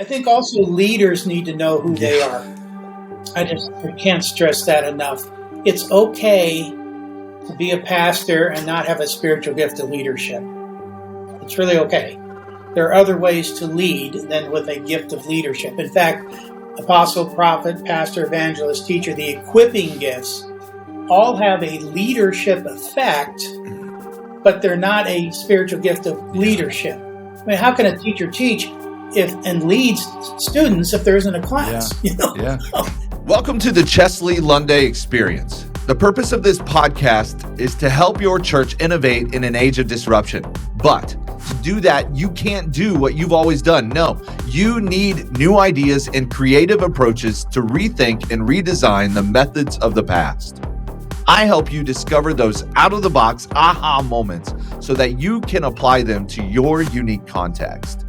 I think also leaders need to know who they are. I can't stress that enough. It's okay to be a pastor and not have a spiritual gift of leadership. It's really okay. There are other ways to lead than with a gift of leadership. In fact, apostle, prophet, pastor, evangelist, teacher, the equipping gifts all have a leadership effect, but they're not a spiritual gift of leadership. I mean, how can a teacher teach and leads students if there isn't a class? Welcome to the Chesley Lunday Experience. The purpose of this podcast is to help your church innovate in an age of disruption. But to do that, you can't do what you've always done. No, you need new ideas and creative approaches to rethink and redesign the methods of the past. I help you discover those out-of-the-box aha moments so that you can apply them to your unique context.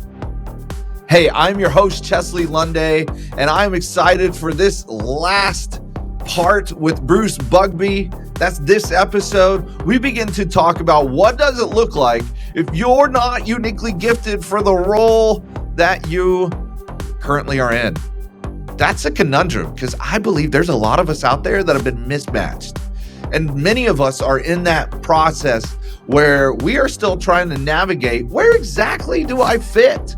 Hey, I'm your host, Chesley Lunday, and I'm excited for this last part with Bruce Bugbee. That's this episode. We begin to talk about what does it look like if you're not uniquely gifted for the role that you currently are in. That's a conundrum because I believe there's a lot of us out there that have been mismatched. And many of us are in that process where we are still trying to navigate, where exactly do I fit?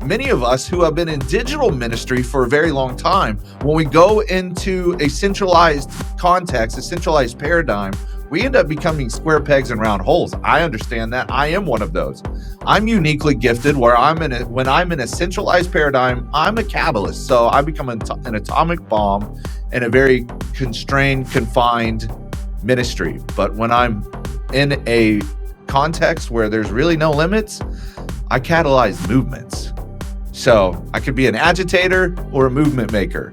Many of us who have been in digital ministry for a very long time, when we go into a centralized context, a centralized paradigm, we end up becoming square pegs and round holes. I understand that. I am one of those. I'm uniquely gifted where when I'm in a centralized paradigm, I'm a catalyst. So I become an atomic bomb in a very constrained, confined ministry. But when I'm in a context where there's really no limits, I catalyze movements. So I could be an agitator or a movement maker.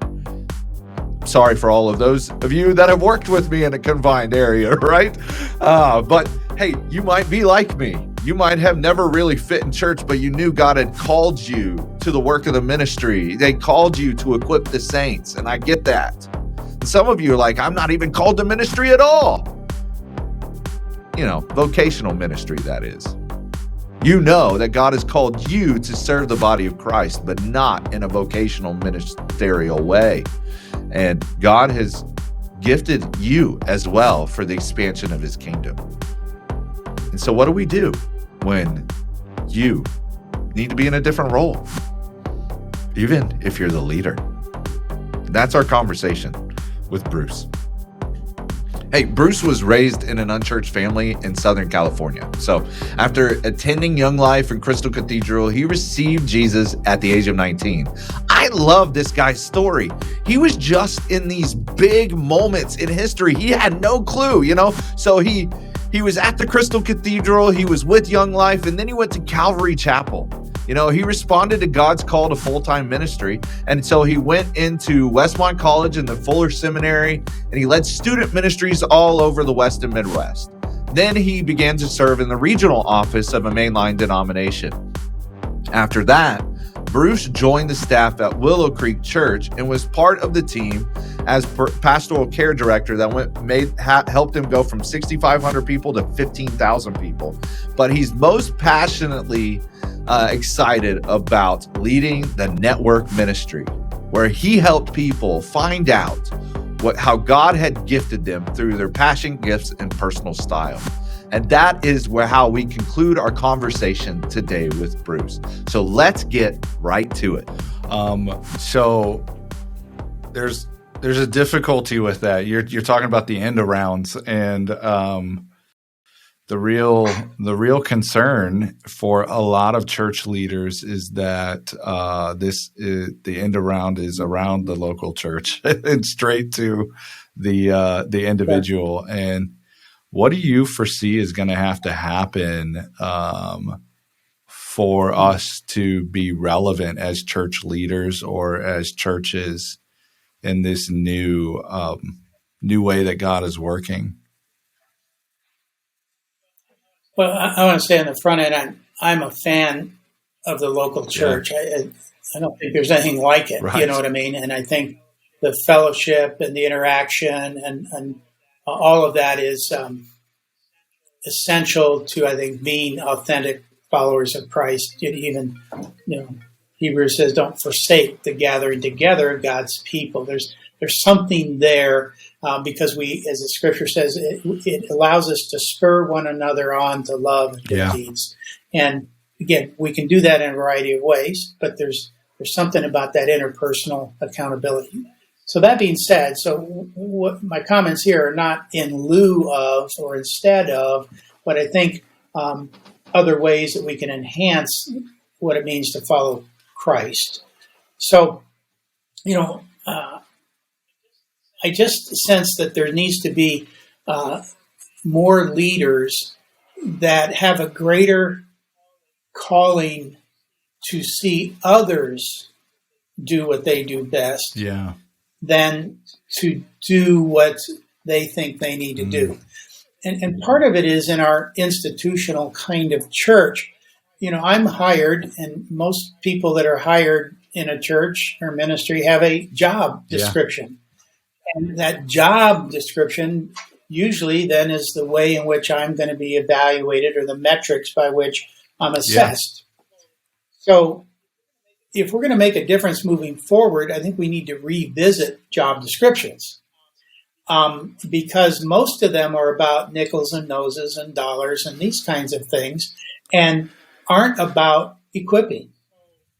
Sorry for all of those of you that have worked with me in a confined area, right? But hey, you might be like me. You might have never really fit in church, but you knew God had called you to the work of the ministry. They called you to equip the saints, and I get that. And some of you are like, I'm not even called to ministry at all. You know, vocational ministry, that is. You know that God has called you to serve the body of Christ, but not in a vocational ministerial way. And God has gifted you as well for the expansion of his kingdom. And so what do we do when you need to be in a different role, even if you're the leader? That's our conversation with Bruce. Hey, Bruce was raised in an unchurched family in Southern California. So after attending Young Life in Crystal Cathedral, he received Jesus at the age of 19. I love this guy's story. He was just in these big moments in history. He had no clue, So he was at the Crystal Cathedral, he was with Young Life, and then he went to Calvary Chapel. He responded to God's call to full-time ministry. And so he went into Westmont College and the Fuller Seminary, and he led student ministries all over the West and Midwest. Then he began to serve in the regional office of a mainline denomination. After that, Bruce joined the staff at Willow Creek Church and was part of the team as Pastoral Care Director that helped him go from 6,500 people to 15,000 people. But he's most passionately excited about leading the network ministry, where he helped people find out how God had gifted them through their passion, gifts, and personal style. And that is how we conclude our conversation today with Bruce. So let's get right to it. So there's a difficulty with that. You're talking about the end arounds, and the real concern for a lot of church leaders is that the end around is around the local church and straight to the individual. And what do you foresee is going to have to happen for us to be relevant as church leaders or as churches in this new way that God is working? Well, I want to say on the front end, I'm a fan of the local church. Yeah. I don't think there's anything like it. Right. You know what I mean? And I think the fellowship and the interaction and all of that is essential to, I think, being authentic followers of Christ. Even, Hebrews says, don't forsake the gathering together of God's people. There's something there because we, as the scripture says, it allows us to spur one another on to love and good deeds. And again, we can do that in a variety of ways, but there's something about that interpersonal accountability. So that being said, what my comments here are not in lieu of or instead of, but I think other ways that we can enhance what it means to follow Christ. So, I just sense that there needs to be more leaders that have a greater calling to see others do what they do best than to do what they think they need to do. And part of it is in our institutional kind of church. I'm hired, and most people that are hired in a church or ministry have a job description. And that job description usually then is the way in which I'm going to be evaluated or the metrics by which I'm assessed. So if we're going to make a difference moving forward, I think we need to revisit job descriptions because most of them are about nickels and noses and dollars and these kinds of things and aren't about equipping.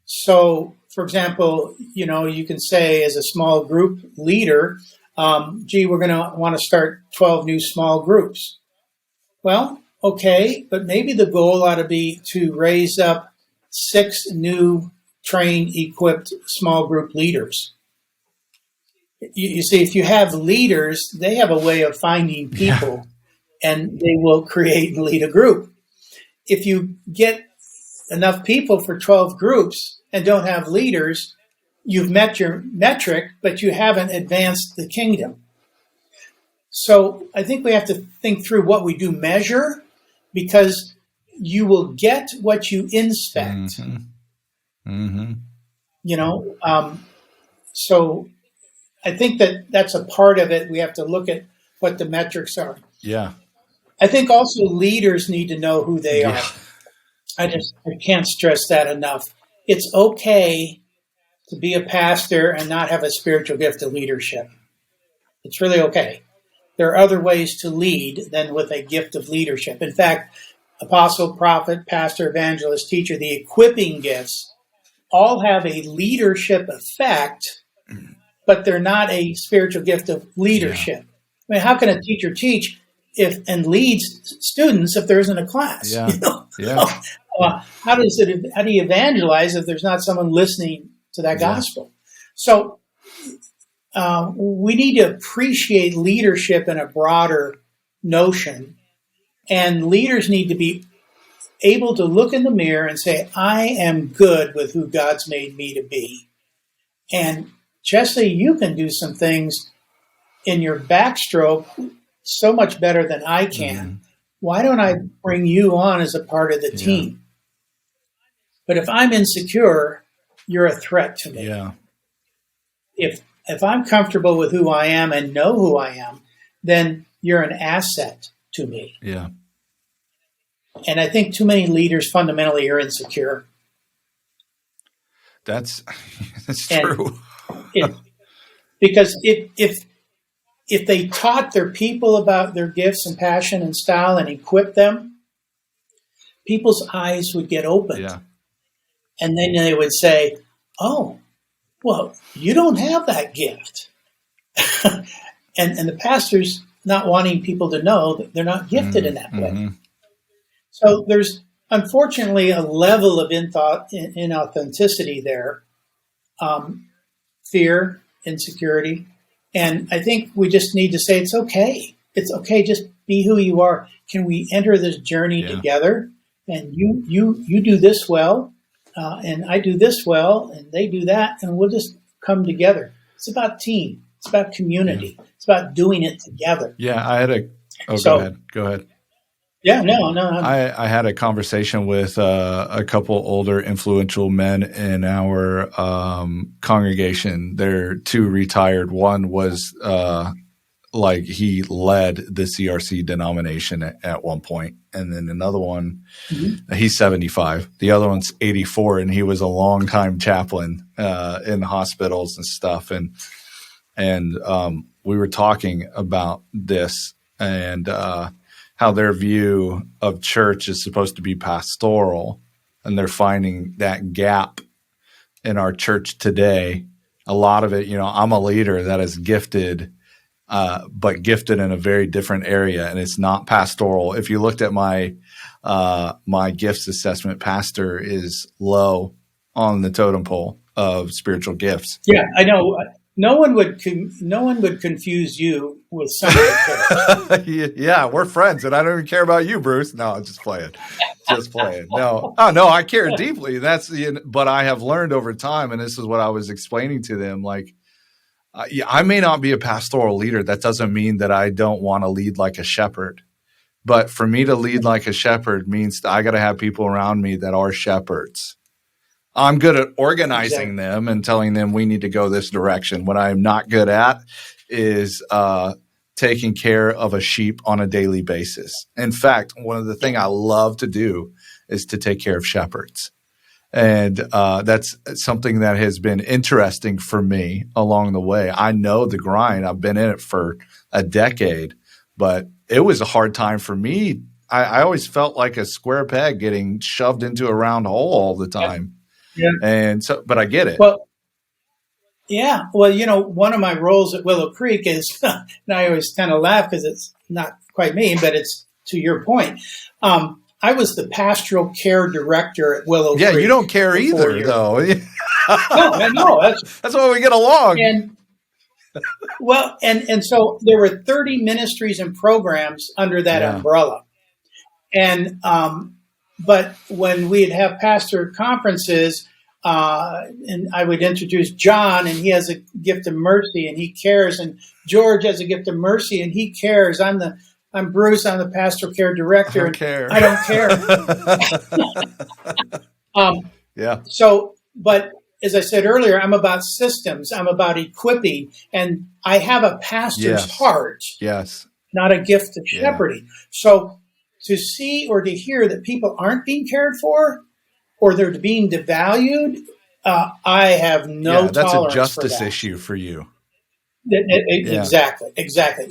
So, for example, you can say as a small group leader, we're going to want to start 12 new small groups. Well, okay, but maybe the goal ought to be to raise up 6 new trained, equipped small group leaders. You see, if you have leaders, they have a way of finding people and they will create and lead a group. If you get enough people for 12 groups and don't have leaders, you've met your metric, but you haven't advanced the kingdom. So I think we have to think through what we do measure, because you will get what you inspect. So I think that's a part of it. We have to look at what the metrics are. I think also leaders need to know who they are. I can't stress that enough. It's okay to be a pastor and not have a spiritual gift of leadership. It's really okay. There are other ways to lead than with a gift of leadership. In fact, apostle, prophet, pastor, evangelist, teacher, the equipping gifts all have a leadership effect, but they're not a spiritual gift of leadership. I mean, how can a teacher teach and lead students if there isn't a class? How do you evangelize if there's not someone listening to that gospel? So we need to appreciate leadership in a broader notion, and leaders need to be able to look in the mirror and say, I am good with who God's made me to be. And Chesley, you can do some things in your backstroke so much better than I can. Why don't I bring you on as a part of the team? But if I'm insecure, you're a threat to me. If I'm comfortable with who I am and know who I am, then you're an asset to me. And I think too many leaders fundamentally are insecure. That's true. Because if they taught their people about their gifts and passion and style and equipped them, people's eyes would get opened. And then they would say, oh, well, you don't have that gift. and the pastor's not wanting people to know that they're not gifted in that way. So there's unfortunately a level of inauthenticity there, fear, insecurity. And I think we just need to say, it's okay. It's okay. Just be who you are. Can we enter this journey together? And you do this well, and I do this well, and they do that, and we'll just come together. It's about team. It's about community. It's about doing it together. Go ahead. No. I had a conversation with a couple older influential men in our congregation. They're 2 retired. One was like he led the CRC denomination at one point. And then another one, he's 75. The other one's 84, and he was a longtime chaplain in hospitals and stuff. And we were talking about this and how their view of church is supposed to be pastoral, and they're finding that gap in our church today. A lot of it, I'm a leader that is gifted, but gifted in a very different area, and it's not pastoral. If you looked at my gifts assessment, pastor is low on the totem pole of spiritual gifts. Yeah, I know. No one would confuse you with somebody. Yeah, we're friends, and I don't even care about you, Bruce. No, I'm just playing. No, I care deeply. But I have learned over time, and this is what I was explaining to them. Like, I may not be a pastoral leader. That doesn't mean that I don't want to lead like a shepherd. But for me to lead like a shepherd means that I got to have people around me that are shepherds. I'm good at organizing them and telling them we need to go this direction. What I'm not good at is taking care of a sheep on a daily basis. In fact, one of the things I love to do is to take care of shepherds. And that's something that has been interesting for me along the way. I know the grind. I've been in it for a decade, but it was a hard time for me. I always felt like a square peg getting shoved into a round hole all the time. Yeah. And so, but I get it. Well, yeah. Well, one of my roles at Willow Creek is, and I always kind of laugh because it's not quite me, but it's to your point. I was the Pastoral Care Director at Willow Creek. Yeah, you don't care either, though. No, that's why we get along. And so there were 30 ministries and programs under that umbrella. And but when we'd have pastor conferences, and I would introduce John, and he has a gift of mercy, and he cares, and George has a gift of mercy, and he cares. I'm Bruce. I'm the Pastoral Care Director. I don't care. Yeah. So, but as I said earlier, I'm about systems. I'm about equipping, and I have a pastor's heart. Yes. Not a gift of shepherding. So, to see or to hear that people aren't being cared for, or they're being devalued, I have no tolerance for that. That's a justice issue for you. Exactly.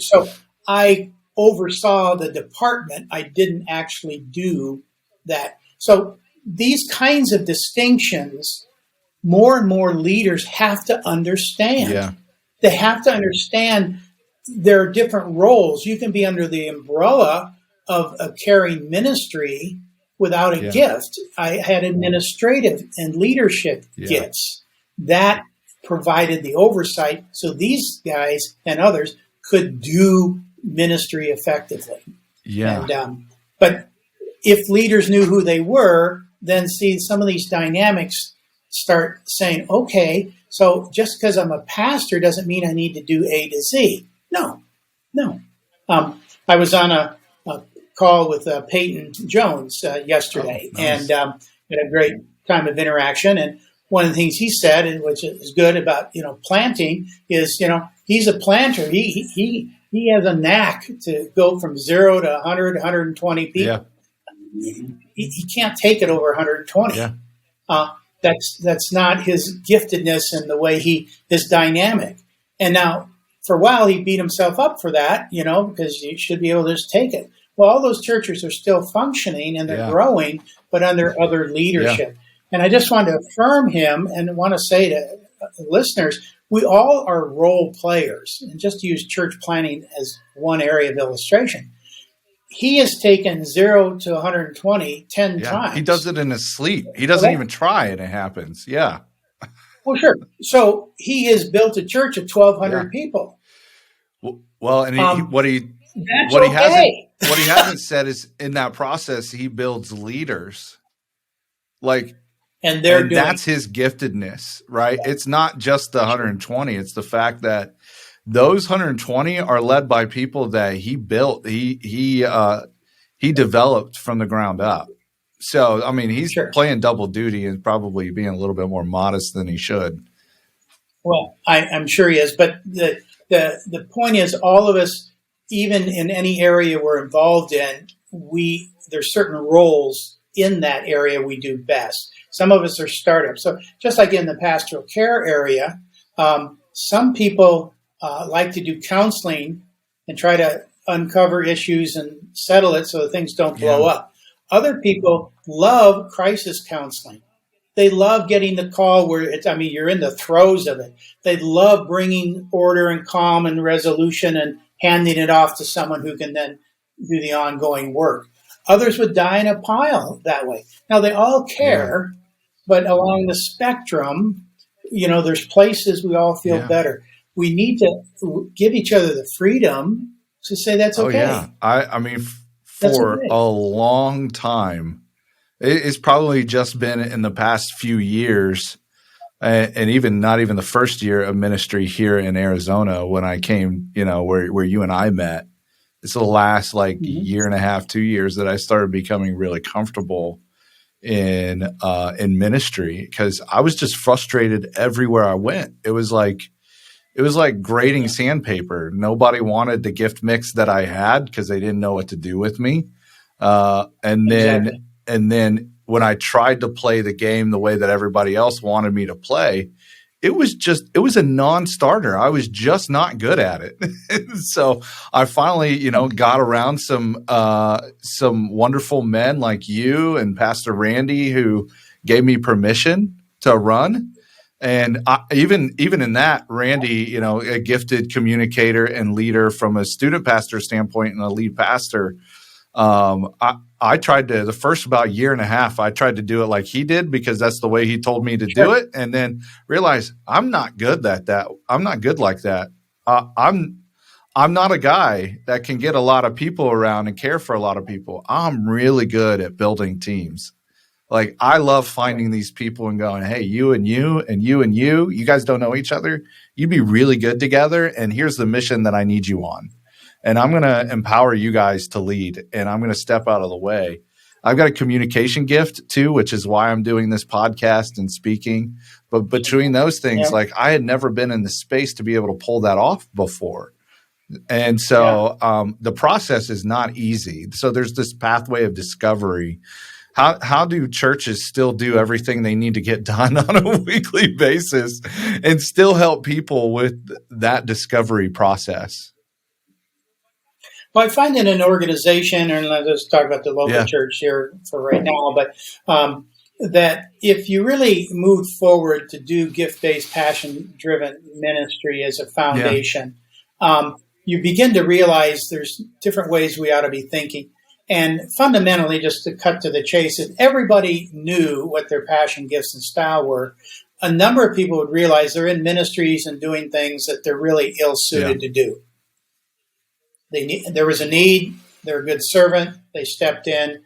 So I oversaw the department. I didn't actually do that. So these kinds of distinctions, more and more leaders have to understand. Yeah. They have to understand there are different roles. You can be under the umbrella of a caring ministry without a gift. I had administrative and leadership gifts that provided the oversight so these guys and others could do ministry effectively. Yeah. And, but if leaders knew who they were, then see some of these dynamics start saying, okay, so just because I'm a pastor doesn't mean I need to do A to Z. No. I was on a call with Peyton Jones yesterday, and had a great time of interaction. And one of the things he said, and which is good about planting, is he's a planter. He has a knack to go from 0 to 100, 120 people. Yeah. He can't take it over 120. Yeah. That's not his giftedness and the way he is dynamic. And now, for a while, he beat himself up for that, because you should be able to just take it. Well, all those churches are still functioning and they're growing, but under other leadership. Yeah. And I just want to affirm him and want to say to listeners, we all are role players. And just to use church planning as one area of illustration, he has taken 0 to 120 10 times. He does it in his sleep. He doesn't even try and it happens. Yeah. Well, sure. So he has built a church of 1,200 people. Well, and what he hasn't said is in that process, he builds leaders. And that's his giftedness, right? It's not just the 120. It's the fact that those 120 are led by people that he built. He developed from the ground up. So, I mean, he's playing double duty and probably being a little bit more modest than he should. Well, I'm sure he is. But the the point is, all of us, even in any area we're involved in, there's certain roles in that area we do best. Some of us are startups. So just like in the pastoral care area, some people like to do counseling and try to uncover issues and settle it so that things don't blow up. Other people love crisis counseling. They love getting the call where you're in the throes of it. They love bringing order and calm and resolution and handing it off to someone who can then do the ongoing work. Others would die in a pile that way. Now, they all care, but along the spectrum, there's places we all feel better. We need to give each other the freedom to say that's okay. Oh, yeah. For a long time, it's probably just been in the past few years, and even not even the first year of ministry here in Arizona when I came, where you and I met. It's the last year and a half, 2 years that I started becoming really comfortable in ministry, because I was just frustrated everywhere I went. It was like grading sandpaper. Nobody wanted the gift mix that I had because they didn't know what to do with me. And then when I tried to play the game the way that everybody else wanted me to play, it was a non-starter. I was just not good at it. So I finally, got around some wonderful men like you and Pastor Randy who gave me permission to run. And even in that, Randy, a gifted communicator and leader from a student pastor standpoint and a lead pastor, I tried to, the first about year and a half, I tried to do it like he did because that's the way he told me to do it. And then realized I'm not good at that. I'm not good like that. I'm not a guy that can get a lot of people around and care for a lot of people. I'm really good at building teams. Like, I love finding these people and going, hey, you and you and you and you guys don't know each other. You'd be really good together. And here's the mission that I need you on. And I'm going to empower you guys to lead, and I'm going to step out of the way. I've got a communication gift too, which is why I'm doing this podcast and speaking. But between those things, I had never been in the space to be able to pull that off before. And so the process is not easy. So there's this pathway of discovery. How do churches still do everything they need to get done on a weekly basis and still help people with that discovery process? Well, I find in an organization, and let's talk about the local church here for right now, but that if you really move forward to do gift-based, passion-driven ministry as a foundation, you begin to realize there's different ways we ought to be thinking. And fundamentally, just to cut to the chase, if everybody knew what their passion, gifts, and style were, a number of people would realize they're in ministries and doing things that they're really ill-suited to do. There was a need. They're a good servant. They stepped in,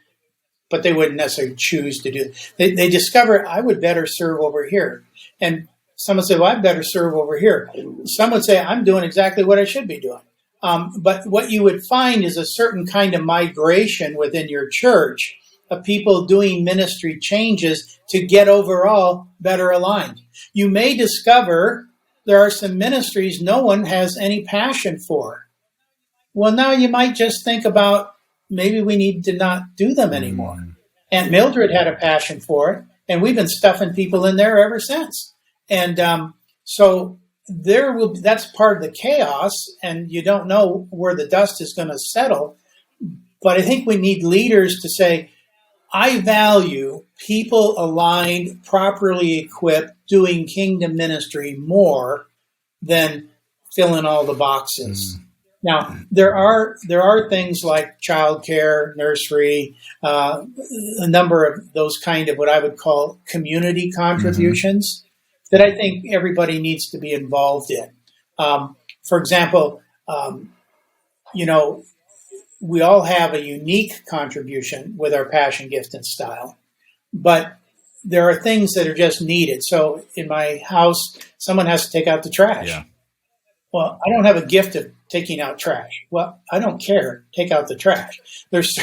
but they wouldn't necessarily choose to do it. They discover, I would better serve over here. And some would say, well, I'd better serve over here. Some would say, I'm doing exactly what I should be doing. But what you would find is a certain kind of migration within your church of people doing ministry changes to get overall better aligned. You may discover there are some ministries no one has any passion for. Well, now you might just think about maybe we need to not do them anymore. Aunt Mildred had a passion for it, and we've been stuffing people in there ever since. And so that's part of the chaos, and you don't know where the dust is going to settle. But I think we need leaders to say, I value people aligned, properly equipped, doing kingdom ministry more than filling all the boxes. Now, there are things like childcare, nursery, a number of those kind of what I would call community contributions that I think everybody needs to be involved in. For example, we all have a unique contribution with our passion, gift, and style, but there are things that are just needed. So in my house, someone has to take out the trash. Yeah. Well, I don't have a gift of taking out trash. Well, I don't care. Take out the trash. There's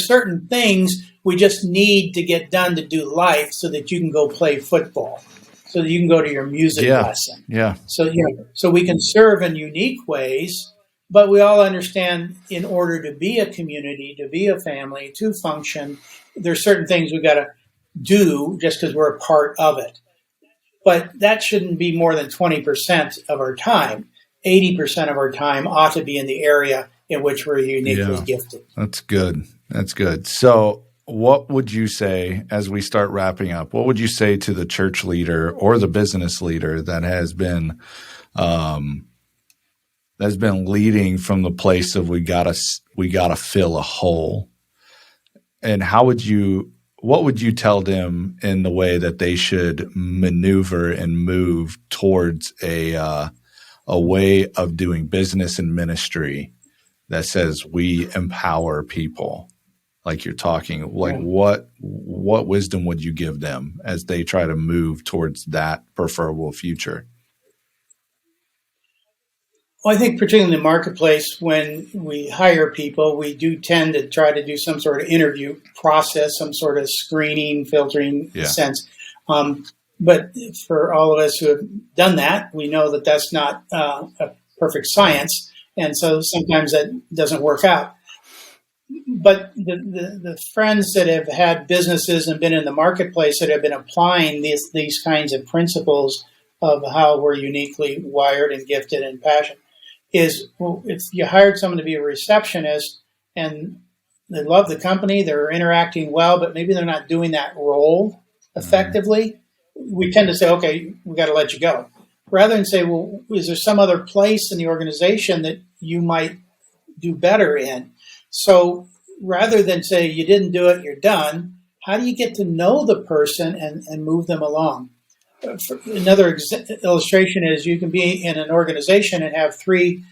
certain things we just need to get done to do life so that you can go play football. so that you can go to your music lesson. Yeah. So, so we can serve in unique ways, but we all understand in order to be a community, to be a family, to function, there's certain things we've got to do just because we're a part of it. But that shouldn't be more than 20% of our time. 80% of our time ought to be in the area in which we're uniquely gifted. That's good. That's good. So what would you say, as we start wrapping up, what would you say to the church leader or the business leader that has been leading from the place of we gotta fill a hole? And what would you tell them in the way that they should maneuver and move towards a way of doing business and ministry that says we empower people, like you're talking? Like what wisdom would you give them as they try to move towards that preferable future? Well, I think particularly in the marketplace, when we hire people, we do tend to try to do some sort of interview process, some sort of screening, filtering sense. But for all of us who have done that, we know that that's not a perfect science. And so sometimes that doesn't work out. But the friends that have had businesses and been in the marketplace that have been applying these kinds of principles of how we're uniquely wired and gifted and passionate is, well, if you hired someone to be a receptionist and they love the company, they're interacting well, but maybe they're not doing that role effectively, we tend to say, okay, we got to let you go. Rather than say, well, is there some other place in the organization that you might do better in? So rather than say you didn't do it, you're done, how do you get to know the person and move them along? Another illustration is you can be in an organization and have 3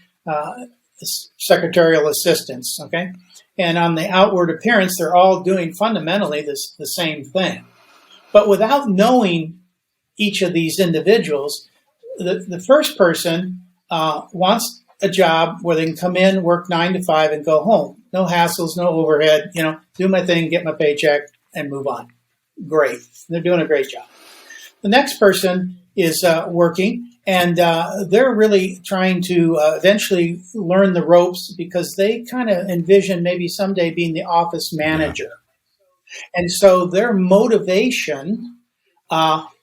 secretarial assistants, okay? And on the outward appearance, they're all doing fundamentally the same thing. But without knowing each of these individuals, the first person wants a job where they can come in, work 9 to 5, and go home. No hassles, no overhead, do my thing, get my paycheck, and move on. Great. They're doing a great job. The next person is working, and they're really trying to eventually learn the ropes because they kind of envision maybe someday being the office manager. And so their motivation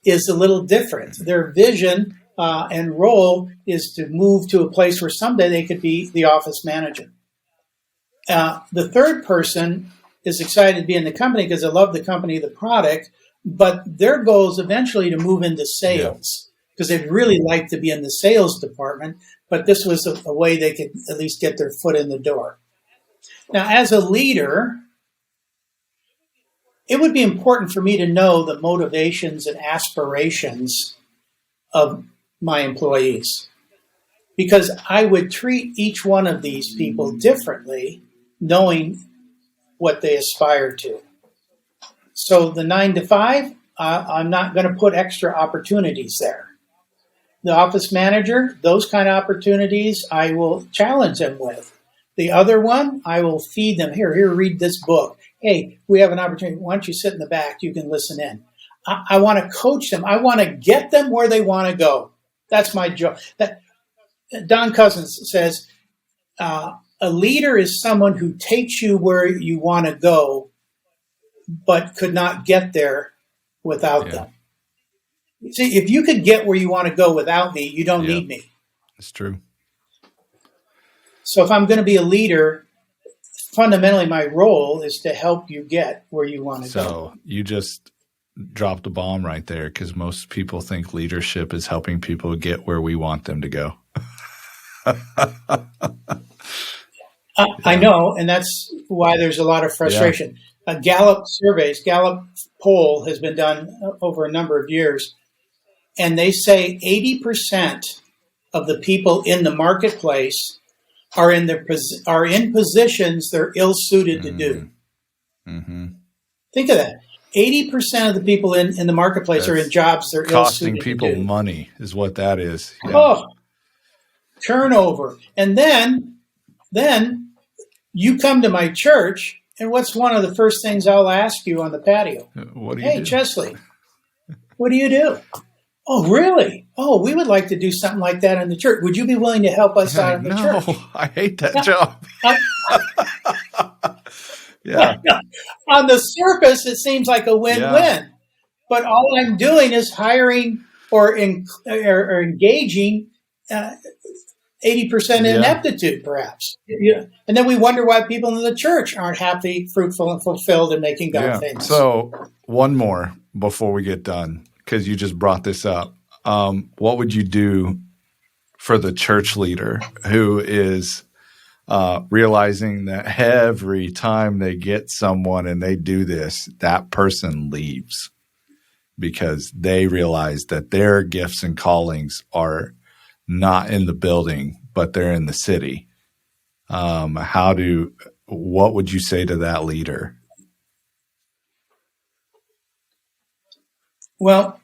is a little different. Their vision and role is to move to a place where someday they could be the office manager. The third person is excited to be in the company because they love the company, the product, but their goal is eventually to move into sales because they'd really like to be in the sales department, but this was a way they could at least get their foot in the door. Now, as a leader, it would be important for me to know the motivations and aspirations of my employees because I would treat each one of these people differently, knowing what they aspire to. So the 9 to 5, I'm not going to put extra opportunities there. The office manager, those kind of opportunities, I will challenge them with. The other one, I will feed them. Here, read this book. Hey, we have an opportunity. Why don't you sit in the back? You can listen in. I want to coach them. I want to get them where they want to go. That's my job. Don Cousins says, a leader is someone who takes you where you want to go, but could not get there without them. See, if you could get where you want to go without me, you don't need me. It's true. So if I'm going to be a leader, fundamentally my role is to help you get where you want to go. So you just dropped a bomb right there because most people think leadership is helping people get where we want them to go. I know, and that's why there's a lot of frustration. Gallup poll has been done over a number of years, and they say 80% of the people in the marketplace are in positions they're ill-suited to do. Mm-hmm. Think of that. 80% of the people in the marketplace are in jobs they're ill-suited to do. Costing people money is what that is. Yeah. Oh, turnover. And then you come to my church, and what's one of the first things I'll ask you on the patio? What do you do? Hey, Chesley, what do you do? Oh, really? Oh, we would like to do something like that in the church. Would you be willing to help us out in the church? No, I hate that Now, job. Yeah. on the surface, it seems like a win-win. Yeah. But all I'm doing is hiring or engaging 80% ineptitude, perhaps. And then we wonder why people in the church aren't happy, fruitful, and fulfilled and making God famous. So one more before we get done, because you just brought this up. What would you do for the church leader who is realizing that every time they get someone and they do this, that person leaves because they realize that their gifts and callings are not in the building, but they're in the city? What would you say to that leader? Well,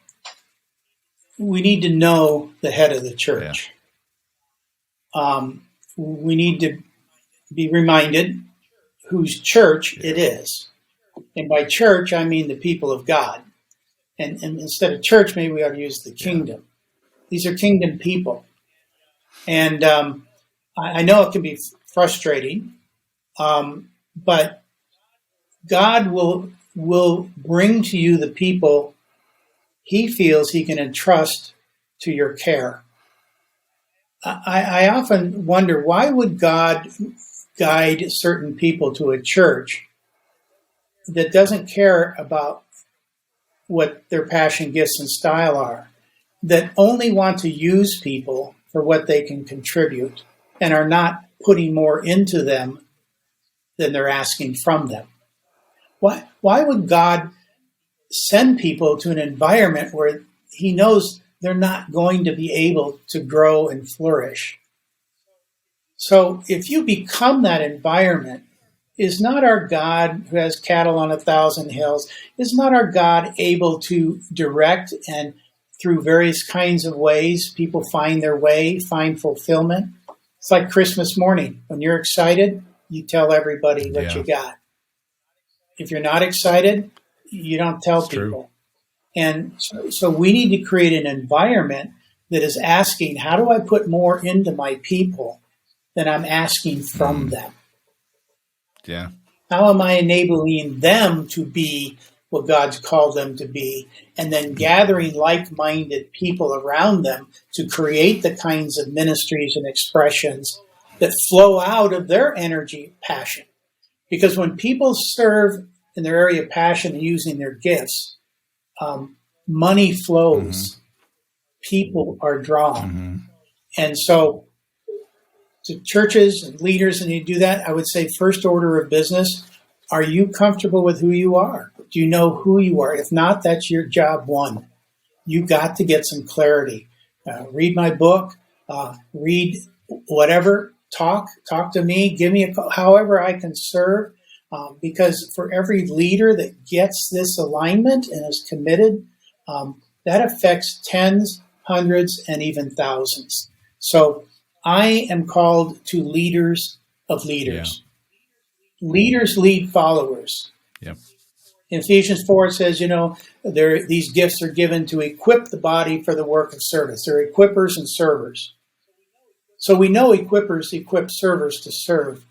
we need to know the head of the church. We need to be reminded whose church it is. And by church, I mean the people of God. And instead of church, maybe we ought to use the kingdom. These are kingdom people. And I know it can be frustrating, but God will bring to you the people he feels he can entrust to your care. I often wonder, why would God guide certain people to a church that doesn't care about what their passion, gifts, and style are, that only want to use people for what they can contribute and are not putting more into them than they're asking from them? Why would God send people to an environment where he knows they're not going to be able to grow and flourish? So if you become that environment, is not our God, who has cattle on 1,000 hills, is not our God able to direct and through various kinds of ways people find their way, find fulfillment? It's like Christmas morning. When you're excited, you tell everybody what you got. If you're not excited, you don't tell people. True. And so we need to create an environment that is asking, how do I put more into my people than I'm asking from them? Yeah. How am I enabling them to be what God's called them to be, and then gathering like-minded people around them to create the kinds of ministries and expressions that flow out of their energy, passion. Because when people serve in their area of passion and using their gifts, money flows, people are drawn. And so to churches and leaders, and you do that, I would say first order of business, are you comfortable with who you are? Do you know who you are? If not, that's your job one. You got to get some clarity. Read my book, read whatever, talk to me, give me a call, however I can serve. Because for every leader that gets this alignment and is committed, that affects tens, hundreds, and even thousands. So I am called to leaders of leaders. Yeah. Leaders lead followers. Yep. In Ephesians 4, it says, these gifts are given to equip the body for the work of service. They're equippers and servers. So we know equippers equip servers to serve.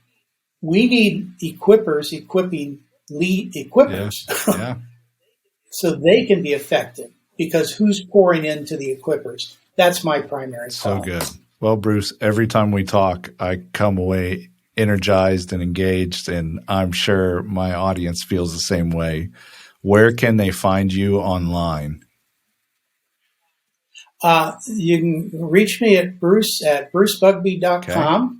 We need equippers equipping lead equippers. Yeah. So they can be effective, because who's pouring into the equippers? That's my primary call. So good. Well, Bruce, every time we talk, I come away energized and engaged, and I'm sure my audience feels the same way. Where can they find you online? You can reach me at brucebugbee.com. Okay.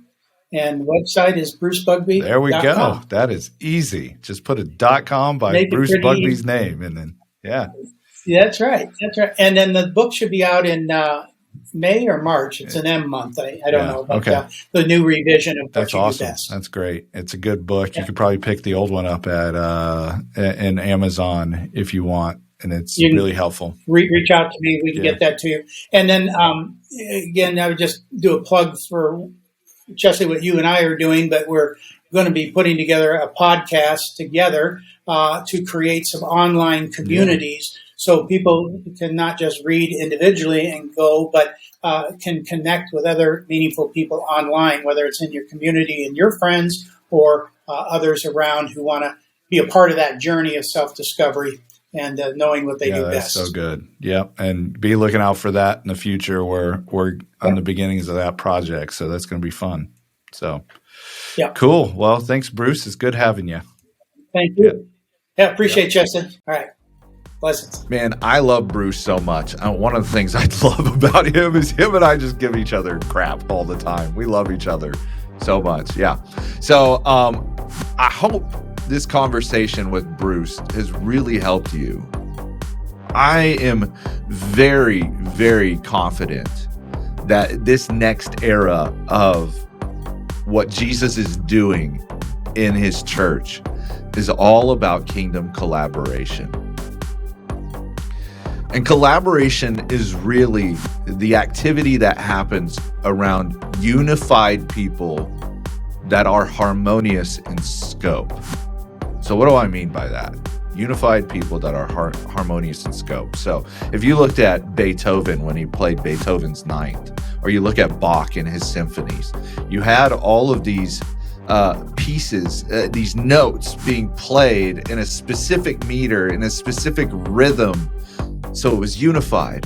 And website is brucebugbee.com. There we go. That is easy. Just put a .com by Bruce Bugbee's name, and then, That's right. And then the book should be out in May or March. It's an M month. I don't know. But the new revision of That's awesome. That's great. It's a good book. You could probably pick the old one up at in Amazon if you want, and it's really helpful. Reach out to me. We can get that to you. And then, again, I would just do a plug for Chesley, what you and I are doing, but we're going to be putting together a podcast together to create some online communities so people can not just read individually and go, but can connect with other meaningful people online, whether it's in your community and your friends or others around who want to be a part of that journey of self-discovery and knowing what they do best. That's so good. Yep. And be looking out for that in the future. We're on the beginnings of that project. So that's going to be fun. So cool. Well, thanks, Bruce. It's good having you. Thank you. Yeah, appreciate it, Justin. All right. Blessings. Man, I love Bruce so much. One of the things I love about him is him and I just give each other crap all the time. We love each other so much. Yeah. So I hope this conversation with Bruce has really helped you. I am very, very confident that this next era of what Jesus is doing in his church is all about kingdom collaboration. And collaboration is really the activity that happens around unified people that are harmonious in scope. So what do I mean by that? Unified people that are harmonious in scope. So if you looked at Beethoven when he played Beethoven's Ninth, or you look at Bach in his symphonies, you had all of these pieces, these notes being played in a specific meter, in a specific rhythm. So it was unified,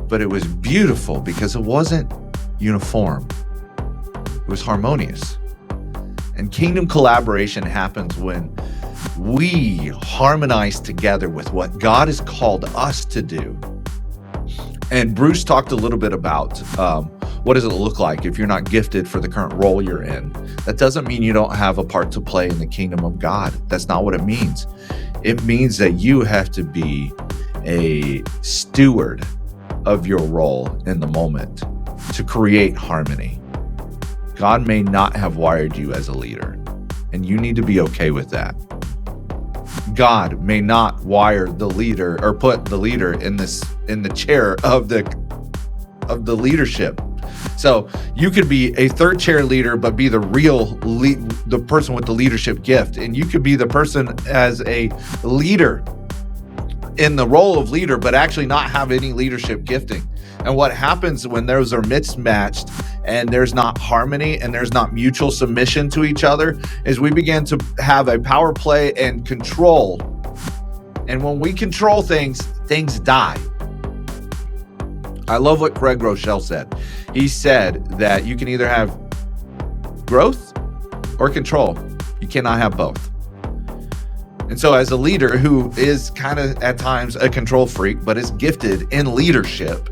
but it was beautiful because it wasn't uniform. It was harmonious. And kingdom collaboration happens when we harmonize together with what God has called us to do. And Bruce talked a little bit about what does it look like if you're not gifted for the current role you're in. That doesn't mean you don't have a part to play in the kingdom of God. That's not what it means. It means that you have to be a steward of your role in the moment to create harmony. God may not have wired you as a leader, and you need to be okay with that. God may not wire the leader or put the leader in the chair of the leadership. So you could be a third chair leader, but be the the person with the leadership gift, and you could be the person as a leader in the role of leader, but actually not have any leadership gifting. And what happens when those are mismatched and there's not harmony and there's not mutual submission to each other is we begin to have a power play and control. And when we control things, things die. I love what Craig Rochelle said. He said that you can either have growth or control. You cannot have both. And so as a leader who is kind of at times a control freak, but is gifted in leadership,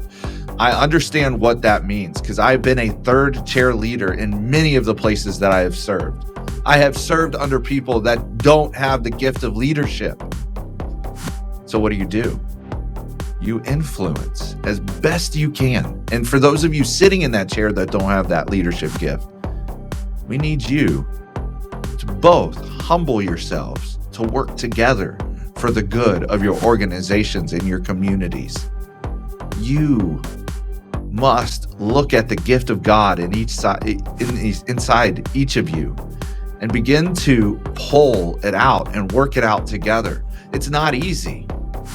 I understand what that means because I've been a third chair leader in many of the places that I have served. I have served under people that don't have the gift of leadership. So what do? You influence as best you can. And for those of you sitting in that chair that don't have that leadership gift, we need you to both humble yourselves to work together for the good of your organizations and your communities. You must look at the gift of God in each side, inside each of you, and begin to pull it out and work it out together. It's not easy.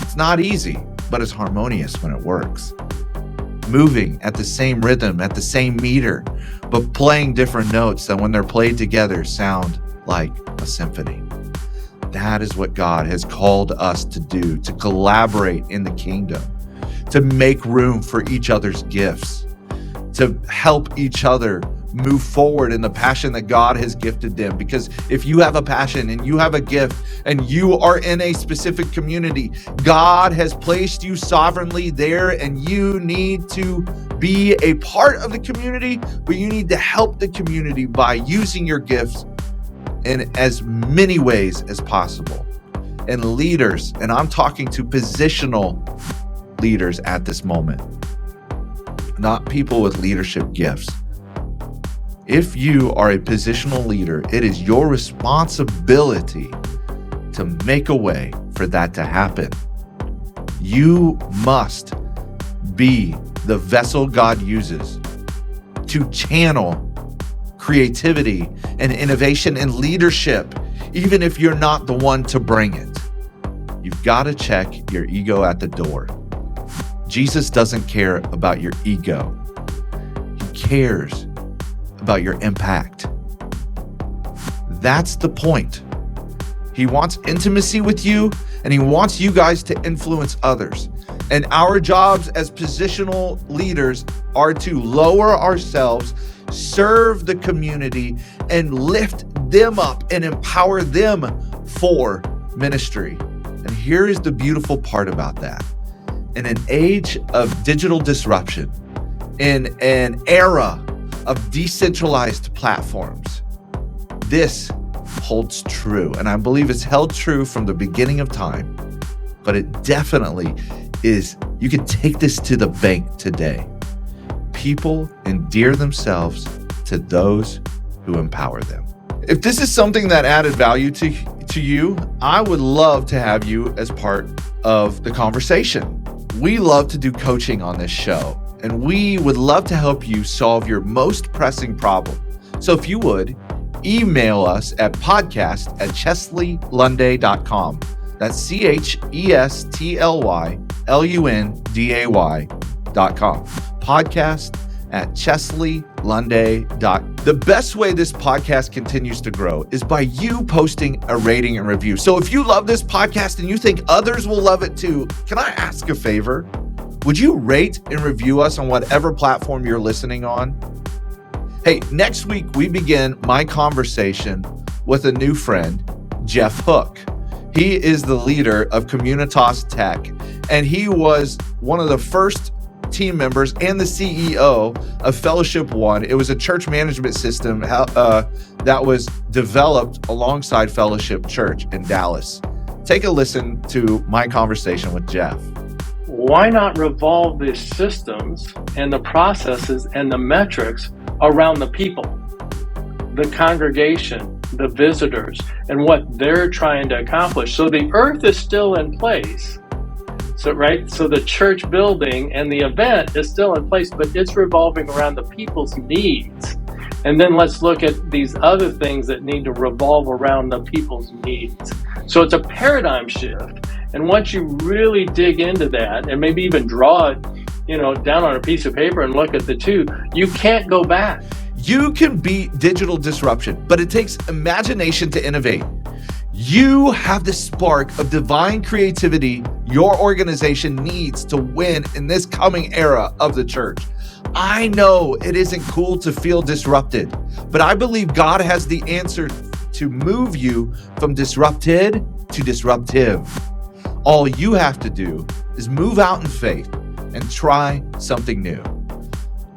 It's not easy, but it's harmonious when it works. Moving at the same rhythm, at the same meter, but playing different notes that when they're played together sound like a symphony. That is what God has called us to do, to collaborate in the kingdom, to make room for each other's gifts, to help each other move forward in the passion that God has gifted them. Because if you have a passion and you have a gift and you are in a specific community, God has placed you sovereignly there, and you need to be a part of the community, but you need to help the community by using your gifts in as many ways as possible. And leaders, and I'm talking to positional leaders at this moment, not people with leadership gifts. If you are a positional leader, it is your responsibility to make a way for that to happen. You must be the vessel God uses to channel creativity and innovation and leadership, even if you're not the one to bring it. you've got to check your ego at the door. Jesus doesn't care about your ego. He cares about your impact. That's the point. He wants intimacy with you, and he wants you guys to influence others. And our jobs as positional leaders are to lower ourselves, serve the community, and lift them up and empower them for ministry. And here is the beautiful part about that. In an age of digital disruption, in an era of decentralized platforms, this holds true. And I believe it's held true from the beginning of time, but it definitely is. You can take this to the bank today. People endear themselves to those who empower them. If this is something that added value to you, I would love to have you as part of the conversation. We love to do coaching on this show, and we would love to help you solve your most pressing problem. So if you would, email us at podcast@chesleylunday.com. That's CHESTLYLUNDAY.com. Podcast@chesleylunday.com. The best way this podcast continues to grow is by you posting a rating and review. So if you love this podcast and you think others will love it too, can I ask a favor? Would you rate and review us on whatever platform you're listening on? Hey, next week we begin my conversation with a new friend, Jeff Hook. He is the leader of Communitas Tech, and he was one of the first team members and the CEO of Fellowship One. It was a church management system that was developed alongside Fellowship Church in Dallas. Take a listen to my conversation with Jeff. Why not revolve the systems and the processes and the metrics around the people, the congregation, the visitors, and what they're trying to accomplish? So the earth is still in place. So the church building and the event is still in place, but it's revolving around the people's needs. And then let's look at these other things that need to revolve around the people's needs. So it's a paradigm shift. And once you really dig into that and maybe even draw it, down on a piece of paper and look at the two, you can't go back. You can beat digital disruption, but it takes imagination to innovate. You have the spark of divine creativity your organization needs to win in this coming era of the church. I know it isn't cool to feel disrupted, but I believe God has the answer to move you from disrupted to disruptive. All you have to do is move out in faith and try something new.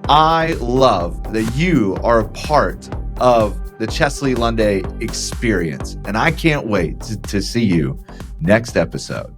I love that you are a part of the Chesley Lunday experience, and I can't wait to see you next episode.